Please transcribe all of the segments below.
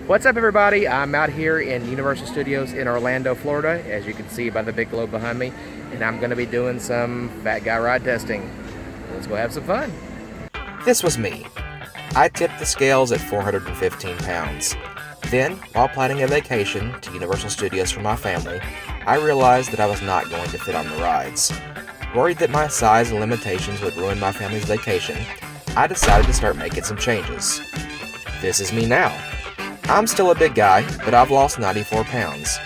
What's up, everybody? I'm out here in Universal Studios in Orlando, Florida, as you can see by the big globe behind me, and I'm going to be doing some fat guy ride testing. Let's go have some fun. This was me. I tipped the scales at 415 pounds. Then, while planning a vacation to Universal Studios for my family, I realized that I was not going to fit on the rides. Worried that my size and limitations would ruin my family's vacation, I decided to start making some changes. This is me now. I'm still a big guy, but I've lost 94 pounds.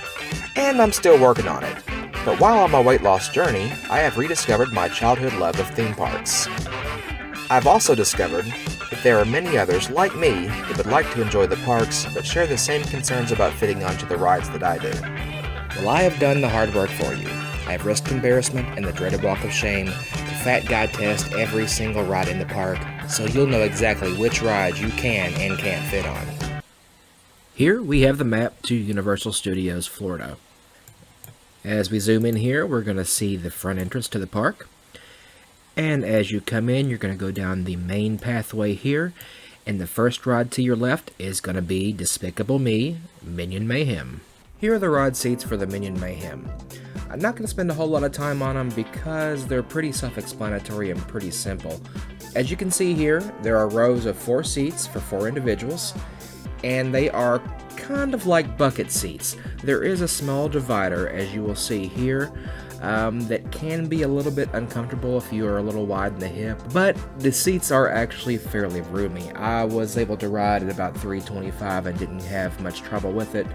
And I'm still working on it. But while on my weight loss journey, I have rediscovered my childhood love of theme parks. I've also discovered that there are many others like me that would like to enjoy the parks, but share the same concerns about fitting onto the rides that I do. Well, I have done the hard work for you. I have risked embarrassment and the dreaded walk of shame to fat guy test every single ride in the park, so you'll know exactly which rides you can and can't fit on. Here we have the map to Universal Studios, Florida. As we zoom in here, we're going to see the front entrance to the park. And as you come in, you're going to go down the main pathway here. And the first ride to your left is going to be Despicable Me, Minion Mayhem. Here are the ride seats for the Minion Mayhem. I'm not going to spend a whole lot of time on them because they're pretty self-explanatory and pretty simple. As you can see here, there are rows of 4 seats for 4 individuals. And they are kind of like bucket seats. There is a small divider, as you will see here, that can be a little bit uncomfortable if you are a little wide in the hip, but the seats are actually fairly roomy. I was able to ride at about 325 and didn't have much trouble with it.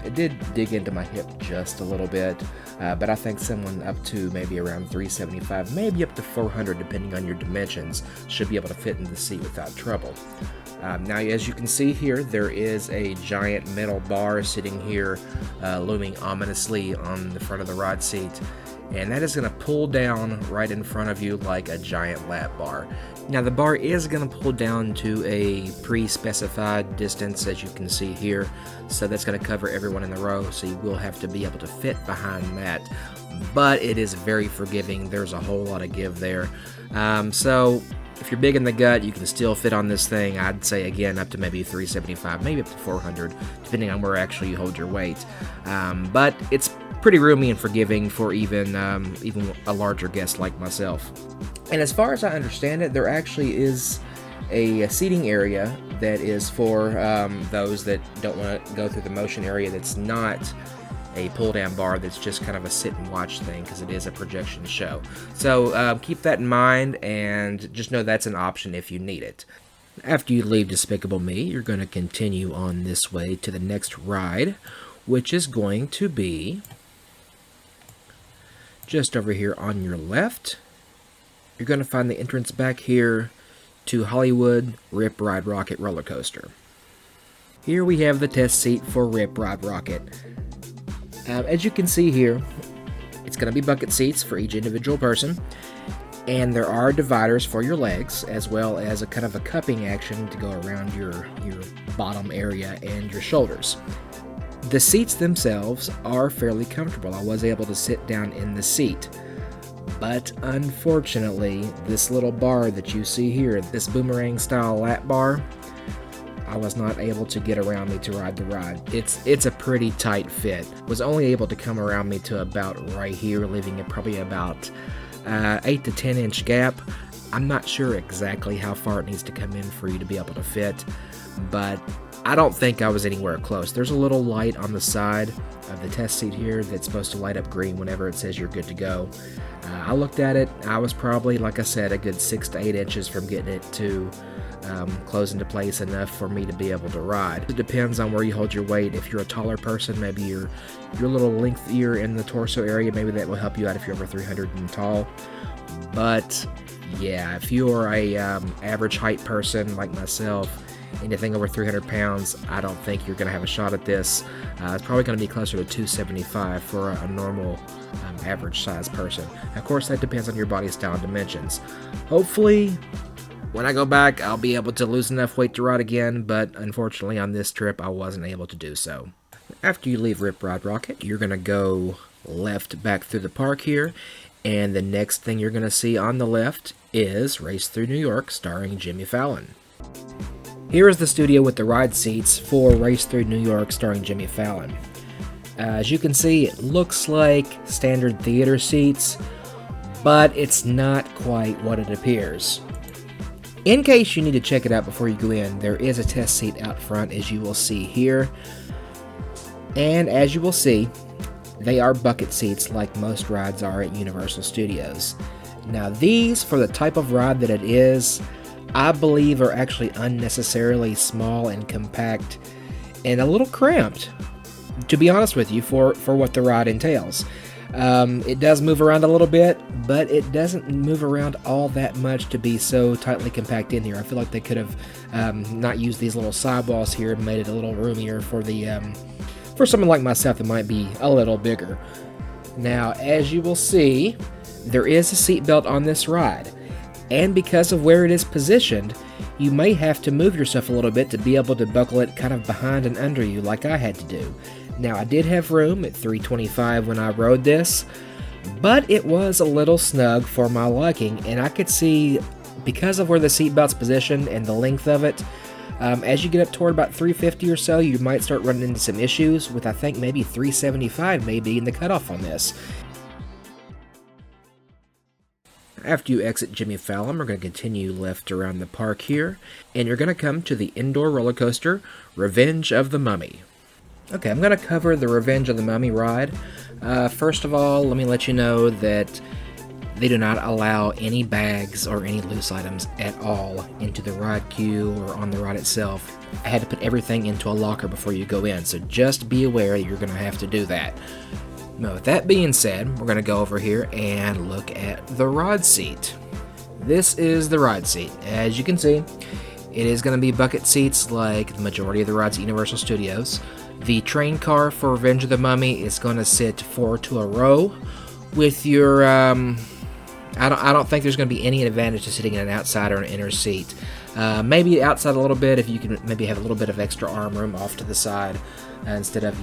It did dig into my hip just a little bit, but I think someone up to maybe around 375, maybe up to 400 depending on your dimensions, should be able to fit in the seat without trouble. Now, as you can see here, there is a giant metal bar sitting here, looming ominously on the front of the ride seat, and that is going to pull down right in front of you like a giant lap bar. Now, the bar is going to pull down to a pre-specified distance, as you can see here, so that's going to cover everyone in the row, so you will have to be able to fit behind that, but it is very forgiving. There's a whole lot of give there. So if you're big in the gut, you can still fit on this thing. I'd say, again, up to maybe 375, maybe up to 400, depending on where actually you hold your weight. But it's pretty roomy and forgiving for even a larger guest like myself. And as far as I understand it, there actually is a seating area that is for those that don't want to go through the motion area that's not a pull-down bar, that's just kind of a sit-and-watch thing, because it is a projection show. So keep that in mind, and just know that's an option if you need it. After you leave Despicable Me, you're going to continue on this way to the next ride, which is going to be just over here on your left. You're going to find the entrance back here to Hollywood Rip Ride Rockit roller coaster. Here we have the test seat for Rip Ride Rockit. As you can see here, it's going to be bucket seats for each individual person, and there are dividers for your legs, as well as a kind of a cupping action to go around your bottom area and your shoulders. The seats themselves are fairly comfortable. I was able to sit down in the seat, but unfortunately, this little bar that you see here, this boomerang style lap bar, I was not able to get around me to ride the ride. It's a pretty tight fit. Was only able to come around me to about right here, leaving it probably about 8 to 10 inch gap. I'm not sure exactly how far it needs to come in for you to be able to fit, but I don't think I was anywhere close. There's a little light on the side of the test seat here that's supposed to light up green whenever it says you're good to go. I looked at it. I was probably, like I said, a good 6 to 8 inches from getting it to close into place enough for me to be able to ride. It depends on where you hold your weight. If you're a taller person, maybe you're a little lengthier in the torso area, maybe that will help you out if you're over 300 and tall. But yeah, if you're a average height person like myself, anything over 300 pounds, I don't think you're going to have a shot at this. It's probably going to be closer to 275 for a normal average size person. Of course, that depends on your body style and dimensions. Hopefully, when I go back, I'll be able to lose enough weight to ride again, but unfortunately on this trip, I wasn't able to do so. After you leave Rip Ride Rockit, you're going to go left back through the park here, and the next thing you're going to see on the left is Race Through New York, starring Jimmy Fallon. Here is the studio with the ride seats for Race Through New York starring Jimmy Fallon. As you can see, it looks like standard theater seats, but it's not quite what it appears. In case you need to check it out before you go in, there is a test seat out front, as you will see here. And as you will see, they are bucket seats like most rides are at Universal Studios. Now these, for the type of ride that it is, I believe are actually unnecessarily small and compact and a little cramped, to be honest with you, for what the ride entails. It does move around a little bit, but it doesn't move around all that much to be so tightly compact in here. I feel like they could have not used these little sidewalls here and made it a little roomier for the for someone like myself that might be a little bigger. Now, as you will see, there is a seatbelt on this ride, and because of where it is positioned, you may have to move yourself a little bit to be able to buckle it kind of behind and under you like I had to do. Now, I did have room at 325 when I rode this, but it was a little snug for my liking, and I could see, because of where the seatbelt's positioned and the length of it, as you get up toward about 350 or so, you might start running into some issues with, I think, maybe 375 may be in the cutoff on this. After you exit Jimmy Fallon, we're going to continue left around the park here, and you're going to come to the indoor roller coaster, Revenge of the Mummy. Okay, I'm going to cover the Revenge of the Mummy ride. First of all, let me let you know that they do not allow any bags or any loose items at all into the ride queue or on the ride itself. I had to put everything into a locker before you go in, so just be aware you're going to have to do that. Now, with that being said, we're going to go over here and look at the ride seat. This is the ride seat. As you can see, it is going to be bucket seats like the majority of the rides at Universal Studios. The train car for Revenge of the Mummy is going to sit 4 to a row with your, I don't think there's going to be any advantage to sitting in an outside or an inner seat. Maybe outside a little bit if you can maybe have a little bit of extra arm room off to the side instead of,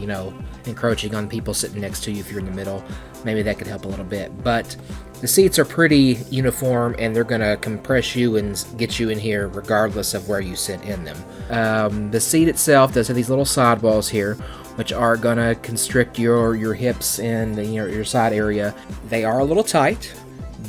encroaching on people sitting next to you if you're in the middle. Maybe that could help a little bit. But the seats are pretty uniform and they're going to compress you and get you in here regardless of where you sit in them. The seat itself does have these little sidewalls here, which are going to constrict your hips and your side area. They are a little tight,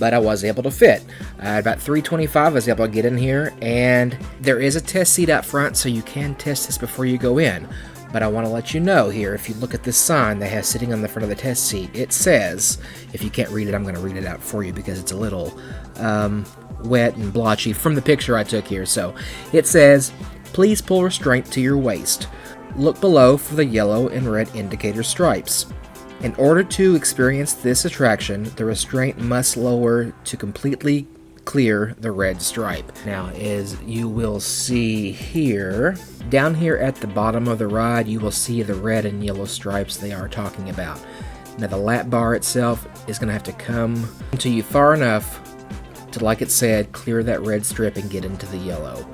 but I was able to fit. At about 325, I was able to get in here, and there is a test seat out front, so you can test this before you go in. But I want to let you know here, if you look at this sign they have sitting on the front of the test seat, it says, if you can't read it, I'm going to read it out for you because it's a little wet and blotchy from the picture I took here. So it says, please pull restraint to your waist. Look below for the yellow and red indicator stripes. In order to experience this attraction, the restraint must lower to completely clear the red stripe. Now, as you will see here, down here at the bottom of the ride, you will see the red and yellow stripes they are talking about. Now, the lap bar itself is going to have to come to you far enough to, like it said, clear that red strip and get into the yellow.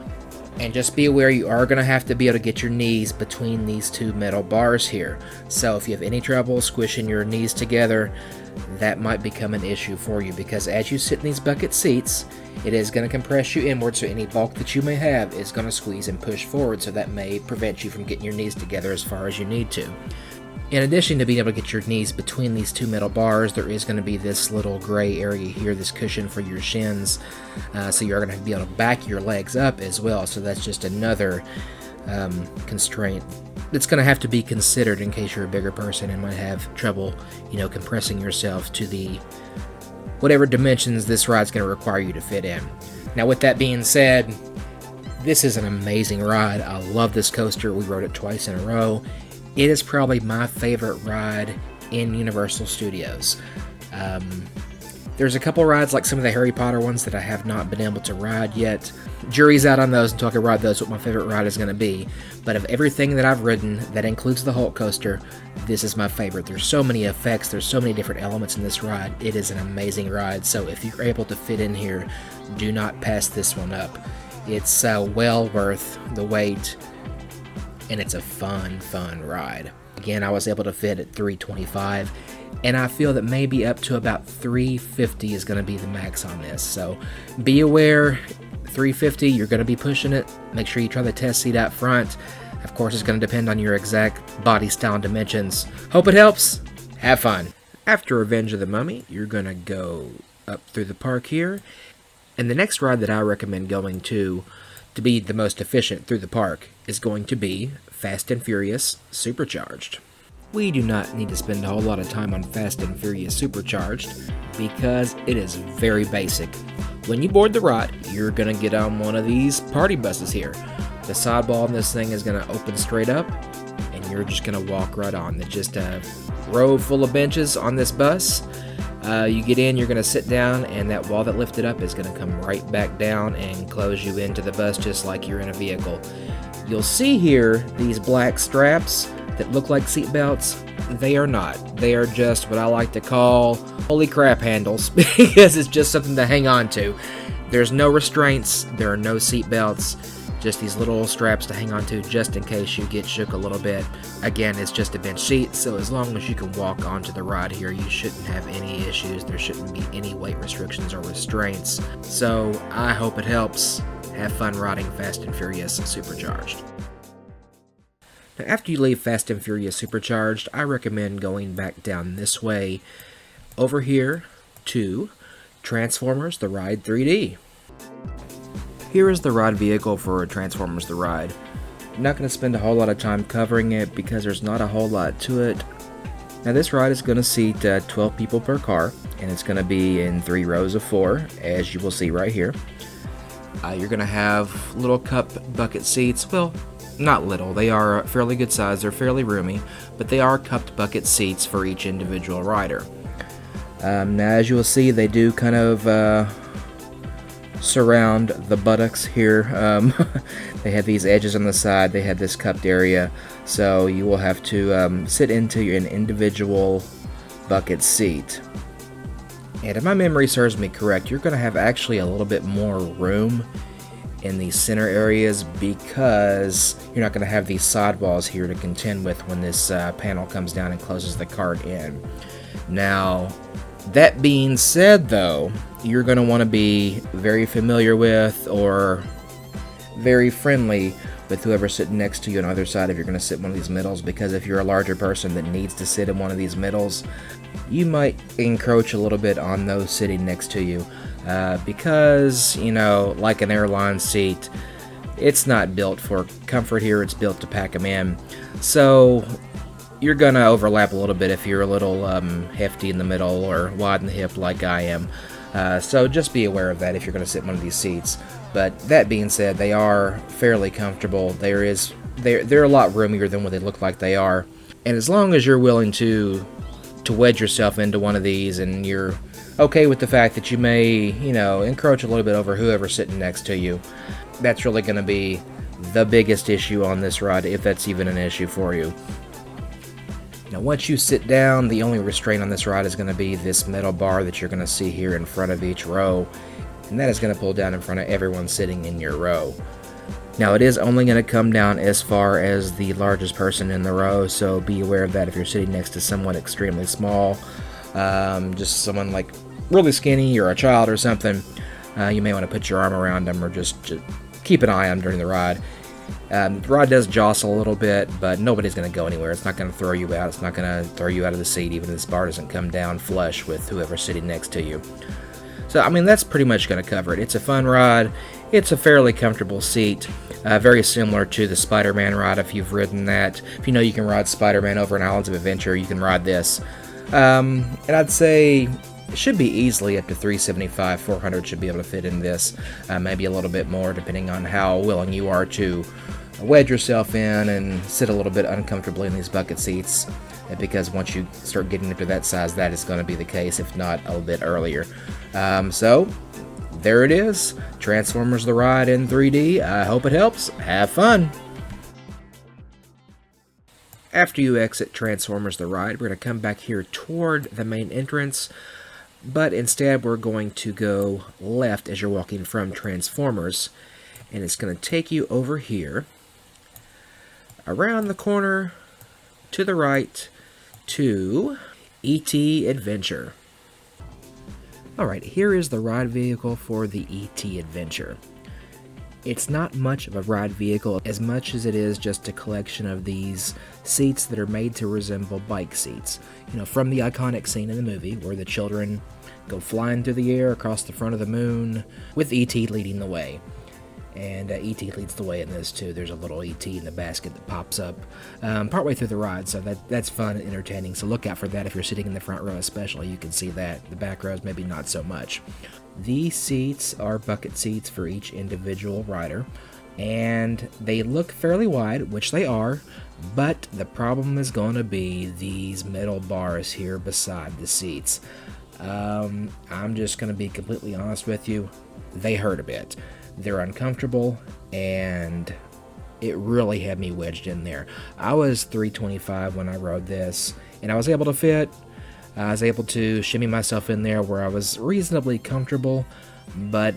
And just be aware you are going to have to be able to get your knees between these two metal bars here. So if you have any trouble squishing your knees together, that might become an issue for you, because as you sit in these bucket seats, it is going to compress you inward, so any bulk that you may have is going to squeeze and push forward, so that may prevent you from getting your knees together as far as you need to. In addition to being able to get your knees between these two metal bars, there is going to be this little gray area here, this cushion for your shins, so you're going to be able to back your legs up as well, so that's just another constraint that's going to have to be considered in case you're a bigger person and might have trouble, compressing yourself to the whatever dimensions this ride's going to require you to fit in. Now, with that being said, this is an amazing ride. I love this coaster. We rode it twice in a row. It is probably my favorite ride in Universal Studios. There's a couple rides like some of the Harry Potter ones that I have not been able to ride yet. Jury's out on those until I can ride those, what my favorite ride is going to be. But of everything that I've ridden, that includes the Hulk coaster, this is my favorite. There's so many effects, there's so many different elements in this ride. It is an amazing ride, so if you're able to fit in here, do not pass this one up. It's well worth the wait, and it's a fun ride. Again, I was able to fit at 325, and I feel that maybe up to about 350 is going to be the max on this. So be aware, 350, you're going to be pushing it. Make sure you try the test seat out front. Of course, it's going to depend on your exact body style and dimensions. Hope it helps. Have fun. After Revenge of the Mummy, you're going to go up through the park here. And the next ride that I recommend going to be the most efficient through the park is going to be Fast and Furious Supercharged. We do not need to spend a whole lot of time on Fast and Furious Supercharged because it is very basic. When you board the ride, you're going to get on one of these party buses here. The sidewall on this thing is going to open straight up, and you're just going to walk right on. There's just a row full of benches on this bus. You get in, you're going to sit down, and that wall that lifted up is going to come right back down and close you into the bus just like you're in a vehicle. You'll see here these black straps that look like seat belts. They are not. They are just what I like to call holy crap handles because it's just something to hang on to. There's no restraints. There are no seat belts. Just these little straps to hang on to just in case you get shook a little bit. Again, it's just a bench seat, so as long as you can walk onto the ride here, you shouldn't have any issues. There shouldn't be any weight restrictions or restraints. So I hope it helps. Have fun riding Fast and Furious Supercharged. Now, after you leave Fast and Furious Supercharged, I recommend going back down this way over here to Transformers The Ride 3D. Here is the ride vehicle for Transformers The Ride. I'm not going to spend a whole lot of time covering it because there's not a whole lot to it. Now this ride is going to seat 12 people per car, and it's going to be in 3 rows of 4, as you will see right here. You're going to have little cup bucket seats. Well, not little. They are fairly good size. They're fairly roomy, but they are cupped bucket seats for each individual rider. Now as you will see, they do kind of surround the buttocks here. They have these edges on the side. They have this cupped area, so you will have to sit into an individual bucket seat. And if my memory serves me correct, you're going to have actually a little bit more room in these center areas because you're not going to have these sidewalls here to contend with when this panel comes down and closes the cart in. Now, that being said, though, you're going to want to be very familiar with or very friendly with whoever's sitting next to you on the other side if you're going to sit in one of these middles, because if you're a larger person that needs to sit in one of these middles, you might encroach a little bit on those sitting next to you because, you know, like an airline seat, it's not built for comfort here, it's built to pack them in. So you're going to overlap a little bit if you're a little hefty in the middle or wide in the hip like I am. So just be aware of that if you're going to sit in one of these seats. But that being said, they are fairly comfortable. They're a lot roomier than what they look like they are. And as long as you're willing to wedge yourself into one of these and you're okay with the fact that you may, you know, encroach a little bit over whoever's sitting next to you, that's really going to be the biggest issue on this ride, if that's even an issue for you. Now, once you sit down, the only restraint on this ride is going to be this metal bar that you're going to see here in front of each row, and that is going to pull down in front of everyone sitting in your row. Now, it is only going to come down as far as the largest person in the row, so be aware of that if you're sitting next to someone extremely small, just someone like really skinny or a child or something. You may want to put your arm around them or just keep an eye on them during the ride. The ride does jostle a little bit, but nobody's going to go anywhere. It's not going to throw you out. It's not going to throw you out of the seat, even if this bar doesn't come down flush with whoever's sitting next to you. So, I mean, that's pretty much going to cover it. It's a fun ride. It's a fairly comfortable seat. Very similar to the Spider-Man ride if you've ridden that. If you know you can ride Spider-Man over in Islands of Adventure, you can ride this. And I'd say it should be easily up to 375, 400 should be able to fit in this. Maybe a little bit more depending on how willing you are to wedge yourself in and sit a little bit uncomfortably in these bucket seats, because once you start getting into that size, that is going to be the case, if not a little bit earlier. So there it is, Transformers The Ride in 3D. I hope it helps. Have fun. After you exit Transformers The Ride, we're going to come back here toward the main entrance, but instead we're going to go left as you're walking from Transformers, and it's going to take you over here, around the corner, to the right, to E.T. Adventure. Alright, here is the ride vehicle for the E.T. Adventure. It's not much of a ride vehicle as much as it is just a collection of these seats that are made to resemble bike seats. From the iconic scene in the movie where the children go flying through the air across the front of the moon with E.T. leading the way. And E.T. leads the way in this too. There's a little E.T. in the basket that pops up partway through the ride, so that's fun and entertaining. So look out for that if you're sitting in the front row especially. You can see that. The back rows maybe not so much. These seats are bucket seats for each individual rider, and they look fairly wide, which they are, but the problem is going to be these metal bars here beside the seats. I'm just going to be completely honest with you. They hurt a bit. They're uncomfortable, and it really had me wedged in there. I was 325 when I rode this, and I was able to fit. I was able to shimmy myself in there where I was reasonably comfortable, but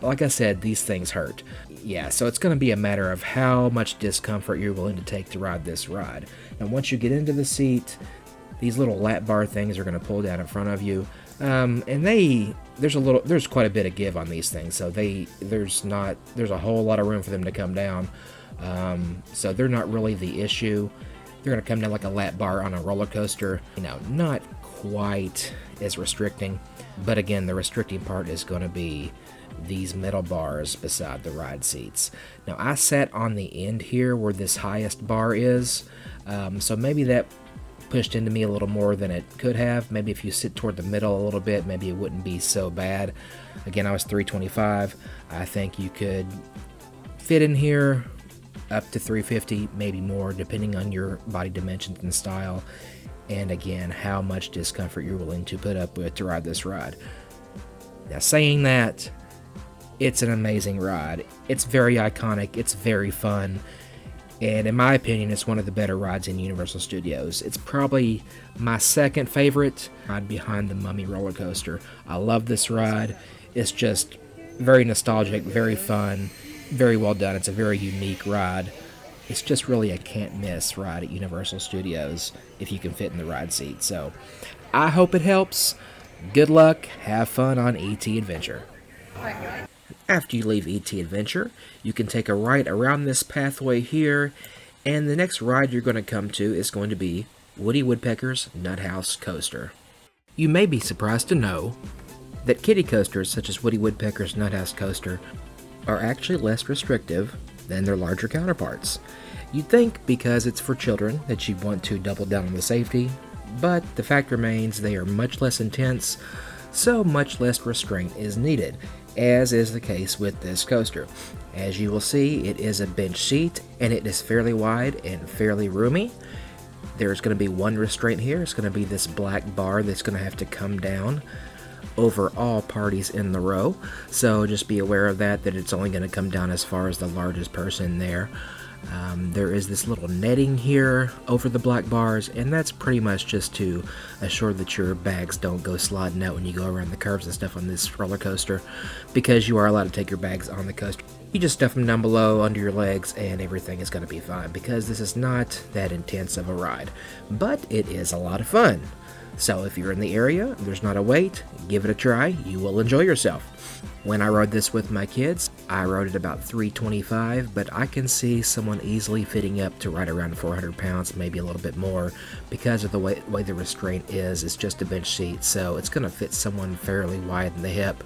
like I said, these things hurt. Yeah, so it's going to be a matter of how much discomfort you're willing to take to ride this ride. Now, once you get into the seat, these little lap bar things are going to pull down in front of you, and there's quite a bit of give on these things, so there's a whole lot of room for them to come down. So they're not really the issue. They're going to come down like a lap bar on a roller coaster. Not quite as restricting, but again, the restricting part is going to be these metal bars beside the ride seats. Now, I sat on the end here where this highest bar is, so maybe that pushed into me a little more than it could have. Maybe if you sit toward the middle a little bit, maybe it wouldn't be so bad. Again, I was 325. I think you could fit in here up to 350, maybe more, depending on your body dimensions and style, and again, how much discomfort you're willing to put up with to ride this ride. Now, saying that, it's an amazing ride. It's very iconic, it's very fun, and in my opinion, it's one of the better rides in Universal Studios. It's probably my second favorite ride behind the Mummy roller coaster. I love this ride. It's just very nostalgic, very fun, very well done. It's a very unique ride. It's just really a can't-miss ride at Universal Studios if you can fit in the ride seat. So, I hope it helps. Good luck. Have fun on E.T. Adventure. After you leave E.T. Adventure, you can take a right around this pathway here, and the next ride you're going to come to is going to be Woody Woodpecker's Nuthouse Coaster. You may be surprised to know that kiddie coasters such as Woody Woodpecker's Nuthouse Coaster are actually less restrictive than their larger counterparts. You'd think because it's for children that you'd want to double down on the safety, but the fact remains they are much less intense, so much less restraint is needed, as is the case with this coaster. As you will see, it is a bench seat, and it is fairly wide and fairly roomy. There's going to be one restraint here. It's going to be this black bar that's going to have to come down over all parties in the row, so just be aware of that it's only going to come down as far as the largest person there. There is this little netting here over the black bars, and that's pretty much just to assure that your bags don't go sliding out when you go around the curves and stuff on this roller coaster, because you are allowed to take your bags on the coaster. You just stuff them down below under your legs and everything is going to be fine, because this is not that intense of a ride, but it is a lot of fun. So if you're in the area, there's not a wait, give it a try, you will enjoy yourself. When I rode this with my kids, I rode it about 325, but I can see someone easily fitting up to right around 400 pounds, maybe a little bit more, because of the way the restraint is. It's just a bench seat, so it's going to fit someone fairly wide in the hip,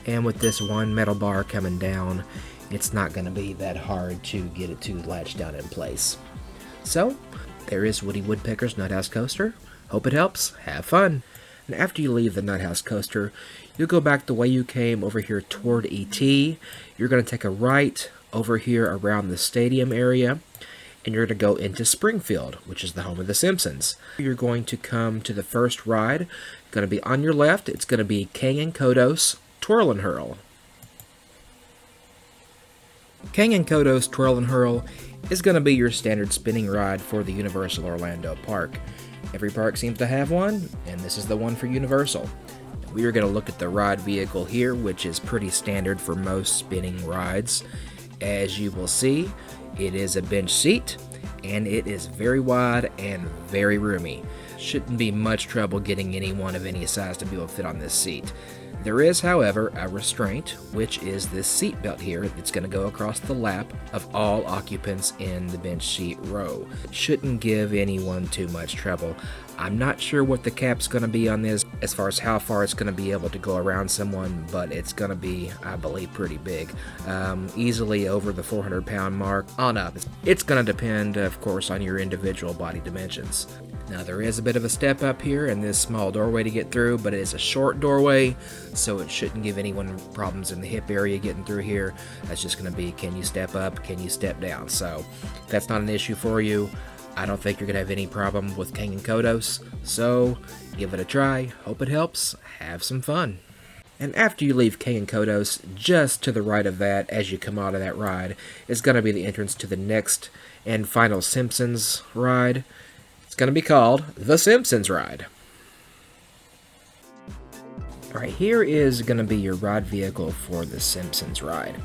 and with this one metal bar coming down, it's not going to be that hard to get it to latch down in place. So, there is Woody Woodpecker's Nuthouse Coaster. Hope it helps. Have fun. And after you leave the Nuthouse Coaster, you'll go back the way you came over here toward E.T. You're going to take a right over here around the stadium area, and you're going to go into Springfield, which is the home of the Simpsons. You're going to come to the first ride. Going to be on your left. It's going to be Kang and Kodos Twirl and Hurl. Kang and Kodos Twirl and Hurl is going to be your standard spinning ride for the Universal Orlando Park. Every park seems to have one, and this is the one for Universal. We are going to look at the ride vehicle here, which is pretty standard for most spinning rides. As you will see, it is a bench seat, and it is very wide and very roomy. Shouldn't be much trouble getting anyone of any size to be able to fit on this seat. There is, however, a restraint, which is this seat belt here that's going to go across the lap of all occupants in the bench seat row. Shouldn't give anyone too much trouble. I'm not sure what the cap's going to be on this as far as how far it's going to be able to go around someone, but it's going to be, I believe, pretty big. Easily over the 400-pound mark on up. It's going to depend, of course, on your individual body dimensions. Now, there is a bit of a step up here and this small doorway to get through, but it is a short doorway, so it shouldn't give anyone problems in the hip area getting through here. That's just going to be, can you step up, can you step down? So, if that's not an issue for you, I don't think you're going to have any problem with King and Kodos, so give it a try, hope it helps, have some fun. And after you leave King and Kodos, just to the right of that, as you come out of that ride, is going to be the entrance to the next and final Simpsons ride. It's going to be called the Simpsons Ride. Alright, here is going to be your ride vehicle for the Simpsons Ride.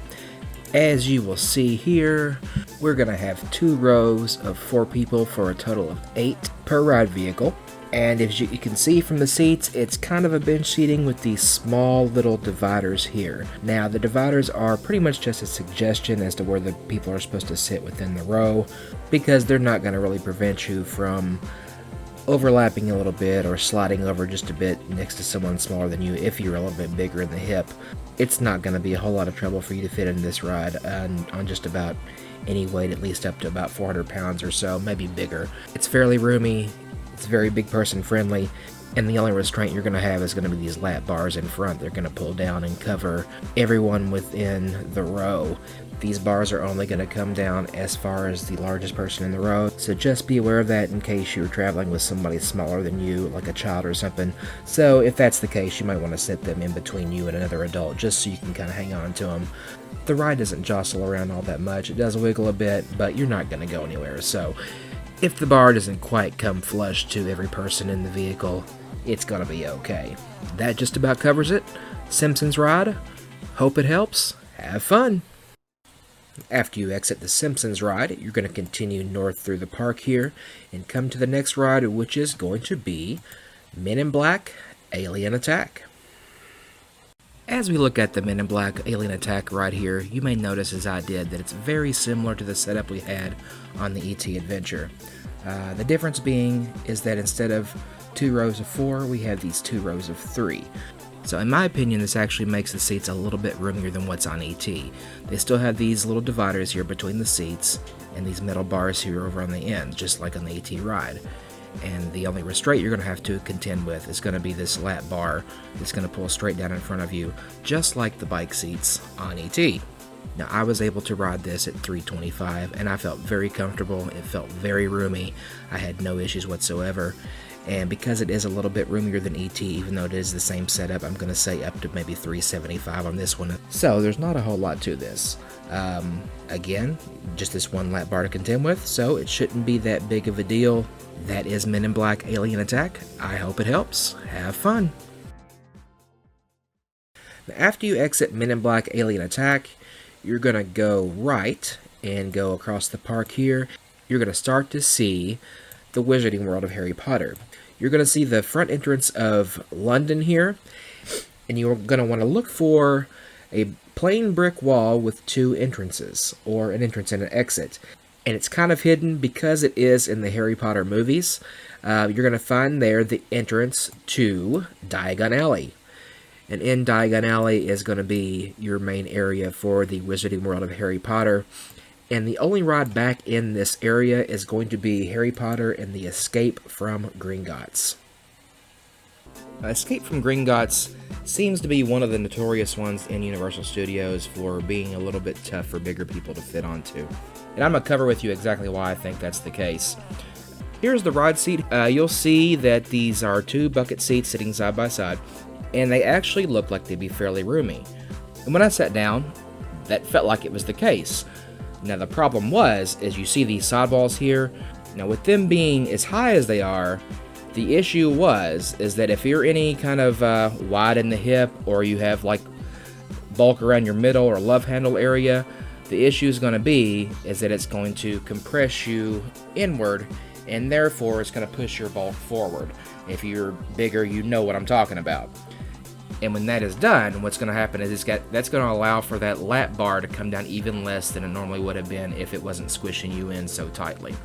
As you will see here, we're going to have 2 rows of 4 people for a total of 8 per ride vehicle. And as you can see from the seats, it's kind of a bench seating with these small little dividers here. Now, the dividers are pretty much just a suggestion as to where the people are supposed to sit within the row, because they're not going to really prevent you from overlapping a little bit or sliding over just a bit next to someone smaller than you if you're a little bit bigger in the hip. It's not going to be a whole lot of trouble for you to fit in this ride on just about any weight, at least up to about 400 pounds or so, maybe bigger. It's fairly roomy. It's very big person friendly, and the only restraint you're going to have is going to be these lap bars in front. They're going to pull down and cover everyone within the row. These bars are only going to come down as far as the largest person in the row, so just be aware of that in case you're traveling with somebody smaller than you, like a child or something. So if that's the case, you might want to set them in between you and another adult, just so you can kind of hang on to them. The ride doesn't jostle around all that much. It does wiggle a bit, but you're not going to go anywhere, so if the bar doesn't quite come flush to every person in the vehicle, it's going to be okay. That just about covers it. Simpsons Ride. Hope it helps. Have fun. After you exit the Simpsons Ride, you're going to continue north through the park here and come to the next ride, which is going to be Men in Black Alien Attack. As we look at the Men in Black Alien Attack ride here, you may notice, as I did, that it's very similar to the setup we had on the ET Adventure. The difference being is that instead of 2 rows of 4, we have these 2 rows of 3. So in my opinion, this actually makes the seats a little bit roomier than what's on ET. They still have these little dividers here between the seats and these metal bars here over on the ends, just like on the ET ride. And the only restraint you're going to have to contend with is going to be this lap bar that's going to pull straight down in front of you, just like the bike seats on ET. Now, I was able to ride this at 325, and I felt very comfortable. It felt very roomy. I had no issues whatsoever. And because it is a little bit roomier than ET, even though it is the same setup, I'm going to say up to maybe 375 on this one. So there's not a whole lot to this. Again, just this one lap bar to contend with, so it shouldn't be that big of a deal. That is Men in Black Alien Attack. I hope it helps. Have fun. Now, after you exit Men in Black Alien Attack, you're going to go right and go across the park here. You're going to start to see the Wizarding World of Harry Potter. You're going to see the front entrance of London here, and you're going to want to look for a plain brick wall with 2 entrances, or an entrance and an exit. And it's kind of hidden because it is in the Harry Potter movies. You're going to find there the entrance to Diagon Alley. And in Diagon Alley is going to be your main area for the Wizarding World of Harry Potter. And the only ride back in this area is going to be Harry Potter and the Escape from Gringotts. Escape from Gringotts seems to be one of the notorious ones in Universal Studios for being a little bit tough for bigger people to fit onto. And I'm going to cover with you exactly why I think that's the case. Here's the ride seat. You'll see that these are 2 bucket seats sitting side by side, and they actually look like they'd be fairly roomy. And when I sat down, that felt like it was the case. Now the problem is you see these sidewalls here. Now with them being as high as they are, the issue is that if you're any kind of wide in the hip, or you have like bulk around your middle or love handle area, the issue is going to be that it's going to compress you inward, and therefore it's going to push your bulk forward. If you're bigger, you know what I'm talking about. And when that is done, what's going to happen is that's going to allow for that lap bar to come down even less than it normally would have been if it wasn't squishing you in so tightly.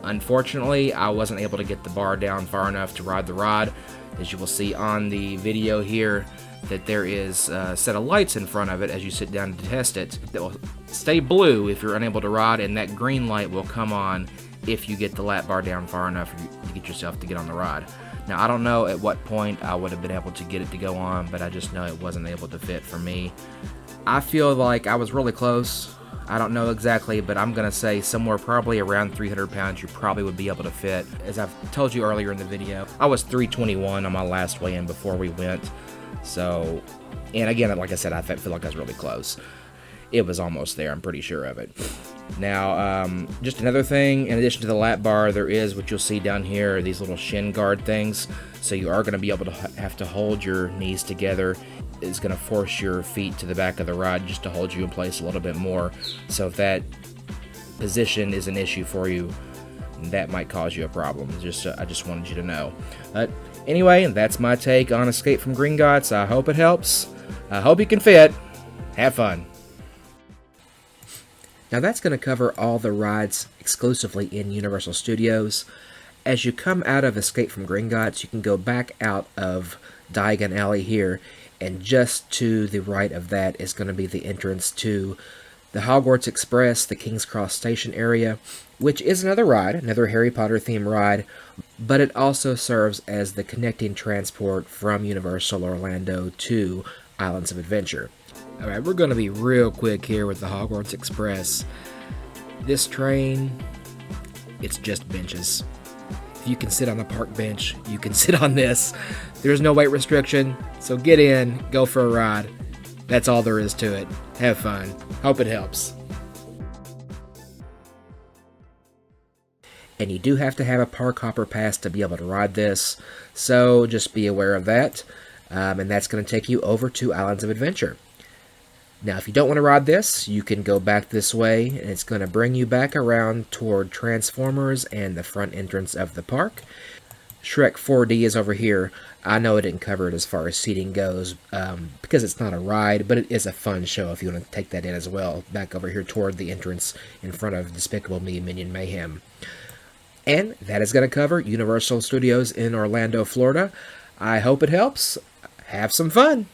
Unfortunately, I wasn't able to get the bar down far enough to ride the rod. As you will see on the video here, that there is a set of lights in front of it as you sit down to test it that will stay blue if you're unable to ride, and that green light will come on if you get the lap bar down far enough to get yourself to get on the rod. Now, I don't know at what point I would have been able to get it to go on, but I just know it wasn't able to fit for me. I feel like I was really close. I don't know exactly, but I'm going to say somewhere probably around 300 pounds you probably would be able to fit. As I've told you earlier in the video, I was 321 on my last weigh-in before we went. So, and again, like I said, I feel like I was really close. It was almost there, I'm pretty sure of it. Now, just another thing, in addition to the lap bar, there is what you'll see down here, these little shin guard things. So you are going to be able to have to hold your knees together. It's going to force your feet to the back of the rod just to hold you in place a little bit more. So if that position is an issue for you, that might cause you a problem. I just wanted you to know. But anyway, that's my take on Escape from Gringotts. I hope it helps. I hope you can fit. Have fun. Now that's going to cover all the rides exclusively in Universal Studios. As you come out of Escape from Gringotts, you can go back out of Diagon Alley here, and just to the right of that is going to be the entrance to the Hogwarts Express, the King's Cross Station area, which is another ride, another Harry Potter themed ride, but it also serves as the connecting transport from Universal Orlando to Islands of Adventure. Alright, we're going to be real quick here with the Hogwarts Express. This train, it's just benches. If you can sit on the park bench, you can sit on this. There's no weight restriction, so get in, go for a ride. That's all there is to it. Have fun. Hope it helps. And you do have to have a park hopper pass to be able to ride this, so just be aware of that. And that's going to take you over to Islands of Adventure. Now, if you don't want to ride this, you can go back this way, and it's going to bring you back around toward Transformers and the front entrance of the park. Shrek 4D is over here. I know I didn't cover it as far as seating goes, because it's not a ride, but it is a fun show if you want to take that in as well. Back over here toward the entrance in front of Despicable Me Minion Mayhem. And that is going to cover Universal Studios in Orlando, Florida. I hope it helps. Have some fun!